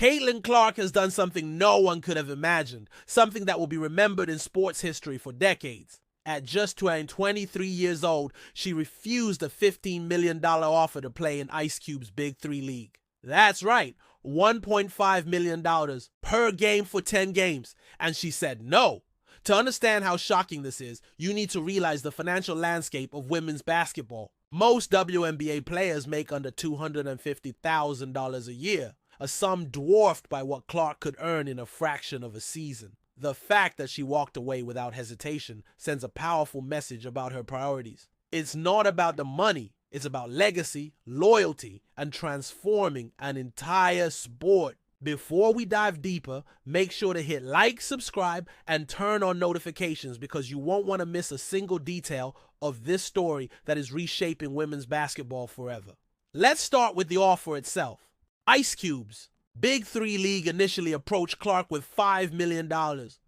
Caitlin Clark has done something no one could have imagined, something that will be remembered in sports history for decades. At just turning 23 years old, she refused a $15 million offer to play in Ice Cube's Big 3 league. That's right, $1.5 million per game for 10 games, and she said no. To understand how shocking this is, you need to realize the financial landscape of women's basketball. Most WNBA players make under $250,000 a year, a sum dwarfed by what Clark could earn in a fraction of a season. The fact that she walked away without hesitation sends a powerful message about her priorities. It's not about the money, it's about legacy, loyalty, and transforming an entire sport. Before we dive deeper, make sure to hit like, subscribe, and turn on notifications because you won't want to miss a single detail of this story that is reshaping women's basketball forever. Let's start with the offer itself. Ice Cube's Big 3 League initially approached Clark with $5 million.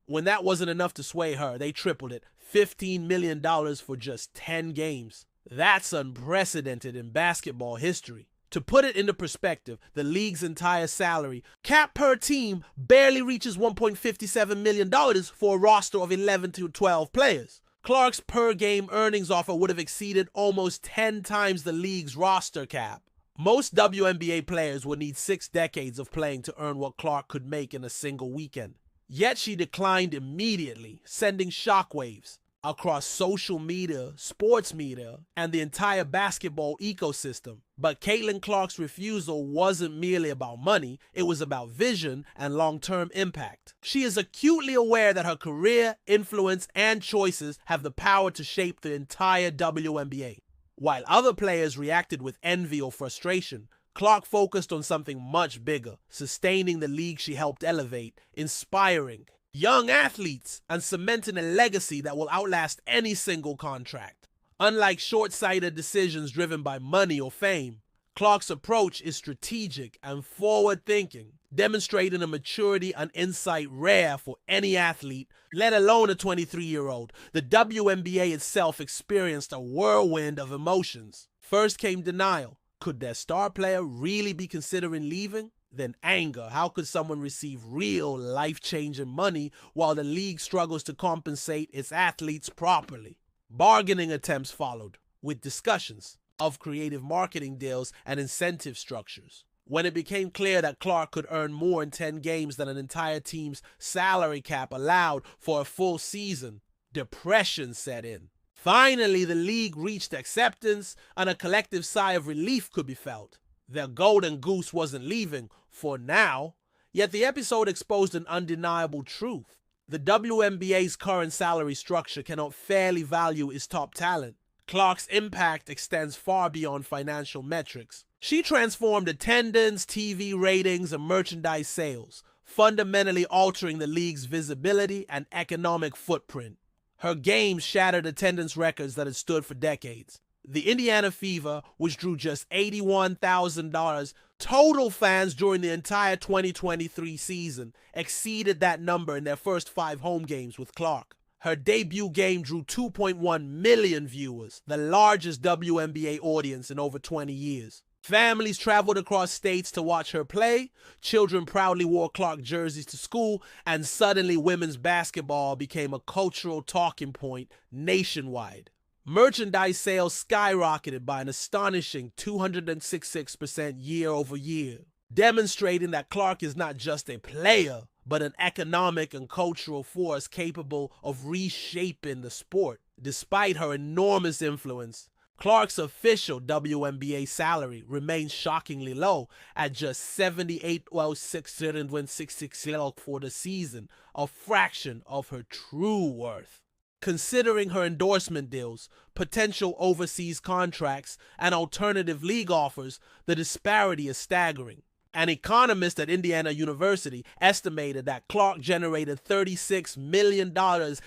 When that wasn't enough to sway her, they tripled it, $15 million for just 10 games. That's unprecedented in basketball history. To put it into perspective, the league's entire salary, cap per team, barely reaches $1.57 million for a roster of 11 to 12 players. Clark's per-game earnings offer would have exceeded almost 10 times the league's roster cap. Most WNBA players would need 6 decades of playing to earn what Clark could make in a single weekend. Yet she declined immediately, sending shockwaves across social media, sports media, and the entire basketball ecosystem. But Caitlin Clark's refusal wasn't merely about money, it was about vision and long-term impact. She is acutely aware that her career, influence, and choices have the power to shape the entire WNBA. While other players reacted with envy or frustration, Clark focused on something much bigger, sustaining the league she helped elevate, inspiring young athletes, and cementing a legacy that will outlast any single contract. Unlike short-sighted decisions driven by money or fame, Clark's approach is strategic and forward-thinking, demonstrating a maturity and insight rare for any athlete, let alone a 23-year-old. The WNBA itself experienced a whirlwind of emotions. First came denial. Could their star player really be considering leaving? Then anger. How could someone receive real life-changing money while the league struggles to compensate its athletes properly? Bargaining attempts followed, with discussions of creative marketing deals and incentive structures. When it became clear that Clark could earn more in 10 games than an entire team's salary cap allowed for a full season, depression set in. Finally, the league reached acceptance and a collective sigh of relief could be felt. Their golden goose wasn't leaving, for now. Yet the episode exposed an undeniable truth. The WNBA's current salary structure cannot fairly value its top talent. Clark's impact extends far beyond financial metrics. She transformed attendance, TV ratings, and merchandise sales, fundamentally altering the league's visibility and economic footprint. Her games shattered attendance records that had stood for decades. The Indiana Fever, which drew just $81,000 total fans during the entire 2023 season, exceeded that number in their first 5 home games with Clark. Her debut game drew 2.1 million viewers, the largest WNBA audience in over 20 years. Families traveled across states to watch her play, children proudly wore Clark jerseys to school, and suddenly women's basketball became a cultural talking point nationwide. Merchandise sales skyrocketed by an astonishing 266% year over year, demonstrating that Clark is not just a player, but an economic and cultural force capable of reshaping the sport. Despite her enormous influence, Clark's official WNBA salary remains shockingly low at just $78,666 for the season, a fraction of her true worth. Considering her endorsement deals, potential overseas contracts, and alternative league offers, the disparity is staggering. An economist at Indiana University estimated that Clark generated $36 million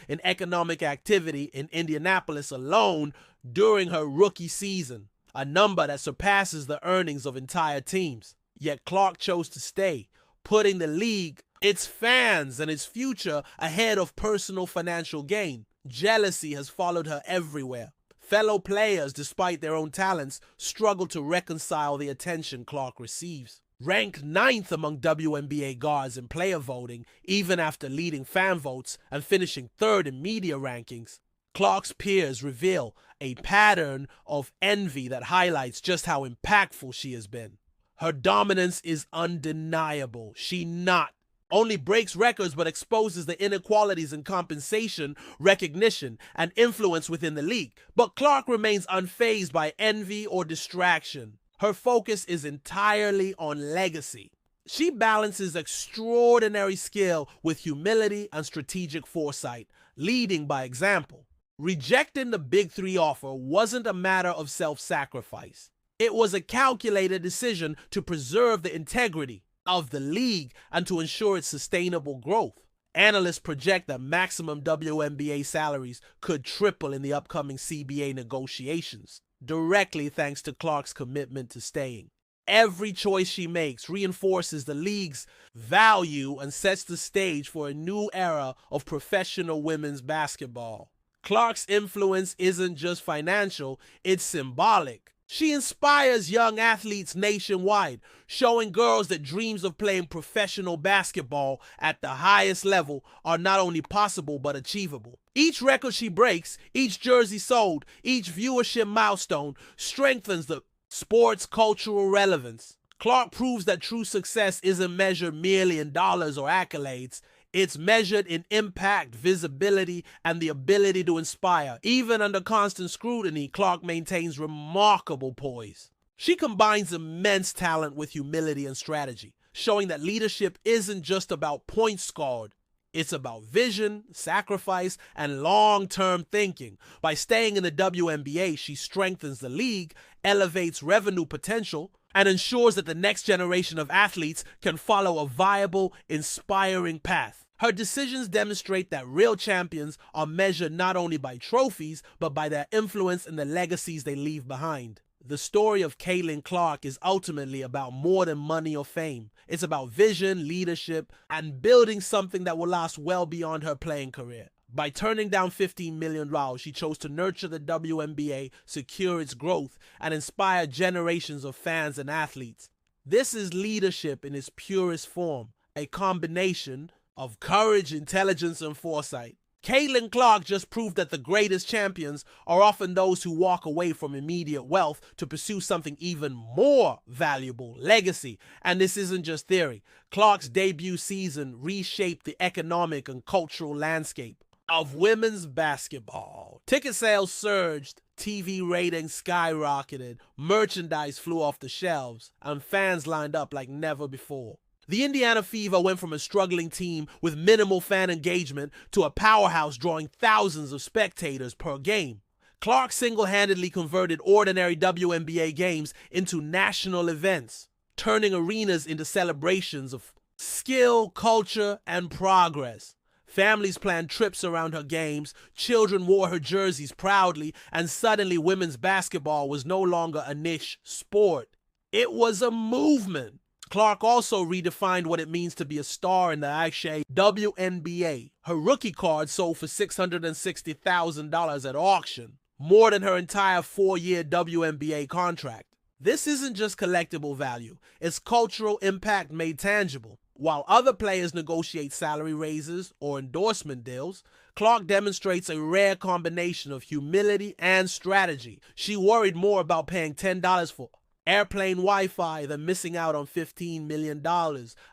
in economic activity in Indianapolis alone during her rookie season, a number that surpasses the earnings of entire teams. Yet Clark chose to stay, putting the league, its fans, and its future ahead of personal financial gain. Jealousy has followed her everywhere. Fellow players, despite their own talents, struggle to reconcile the attention Clark receives. Ranked 9th among WNBA guards in player voting, even after leading fan votes and finishing 3rd in media rankings, Clark's peers reveal a pattern of envy that highlights just how impactful she has been. Her dominance is undeniable. She not only breaks records but exposes the inequalities in compensation, recognition, and influence within the league. But Clark remains unfazed by envy or distraction. Her focus is entirely on legacy. She balances extraordinary skill with humility and strategic foresight, leading by example. Rejecting the Big 3 offer wasn't a matter of self-sacrifice. It was a calculated decision to preserve the integrity of the league and to ensure its sustainable growth. Analysts project that maximum WNBA salaries could triple in the upcoming CBA negotiations, directly thanks to Clark's commitment to staying. Every choice she makes reinforces the league's value and sets the stage for a new era of professional women's basketball. Clark's influence isn't just financial, it's symbolic. She inspires young athletes nationwide, showing girls that dreams of playing professional basketball at the highest level are not only possible but achievable. Each record she breaks, each jersey sold, each viewership milestone strengthens the sport's cultural relevance. Clark proves that true success isn't measured merely in dollars or accolades. It's measured in impact, visibility, and the ability to inspire. Even under constant scrutiny, Clark maintains remarkable poise. She combines immense talent with humility and strategy, showing that leadership isn't just about points scored. It's about vision, sacrifice, and long-term thinking. By staying in the WNBA, she strengthens the league, elevates revenue potential, and ensures that the next generation of athletes can follow a viable, inspiring path. Her decisions demonstrate that real champions are measured not only by trophies, but by their influence and the legacies they leave behind. The story of Caitlin Clark is ultimately about more than money or fame. It's about vision, leadership, and building something that will last well beyond her playing career. By turning down $15 million, she chose to nurture the WNBA, secure its growth, and inspire generations of fans and athletes. This is leadership in its purest form, a combination of courage, intelligence, and foresight. Caitlin Clark just proved that the greatest champions are often those who walk away from immediate wealth to pursue something even more valuable, legacy. And this isn't just theory. Clark's debut season reshaped the economic and cultural landscape of women's basketball. Ticket sales surged, TV ratings skyrocketed, merchandise flew off the shelves, and fans lined up like never before. The Indiana Fever went from a struggling team with minimal fan engagement to a powerhouse drawing thousands of spectators per game. Clark single-handedly converted ordinary WNBA games into national events, turning arenas into celebrations of skill, culture, and progress. Families planned trips around her games, children wore her jerseys proudly, and suddenly women's basketball was no longer a niche sport. It was a movement. Clark also redefined what it means to be a star in the Aisha WNBA. Her rookie card sold for $660,000 at auction, more than her entire 4-year WNBA contract. This isn't just collectible value, it's cultural impact made tangible. While other players negotiate salary raises or endorsement deals, Clark demonstrates a rare combination of humility and strategy. She worried more about paying $10 for airplane Wi-Fi than missing out on $15 million,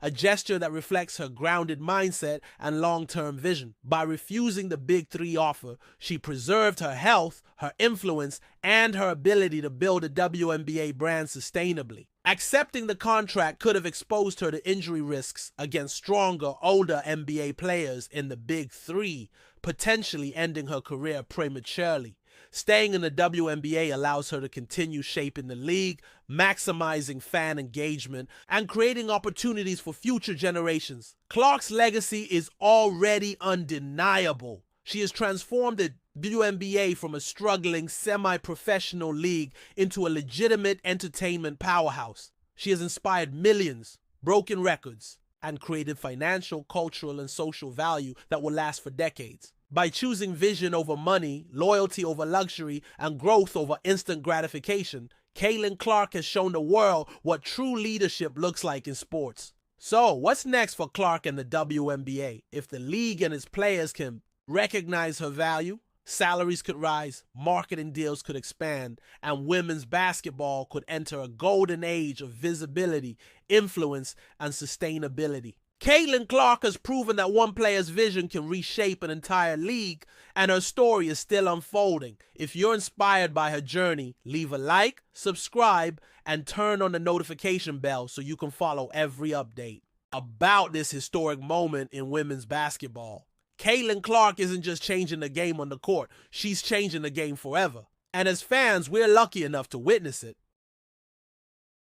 a gesture that reflects her grounded mindset and long-term vision. By refusing the Big 3 offer, she preserved her health, her influence, and her ability to build a WNBA brand sustainably. Accepting the contract could have exposed her to injury risks against stronger, older NBA players in the Big 3, potentially ending her career prematurely. Staying in the WNBA allows her to continue shaping the league, maximizing fan engagement, and creating opportunities for future generations. Clark's legacy is already undeniable. She has transformed the WNBA from a struggling semi-professional league into a legitimate entertainment powerhouse. She has inspired millions, broken records, and created financial, cultural, and social value that will last for decades. By choosing vision over money, loyalty over luxury, and growth over instant gratification, Caitlin Clark has shown the world what true leadership looks like in sports. So, what's next for Clark and the WNBA? If the league and its players can recognize her value, salaries could rise, marketing deals could expand, and women's basketball could enter a golden age of visibility, influence, and sustainability. Caitlin Clark has proven that one player's vision can reshape an entire league, and her story is still unfolding. If you're inspired by her journey, leave a like, subscribe, and turn on the notification bell so you can follow every update about this historic moment in women's basketball. Caitlin Clark isn't just changing the game on the court, she's changing the game forever. And as fans, we're lucky enough to witness it.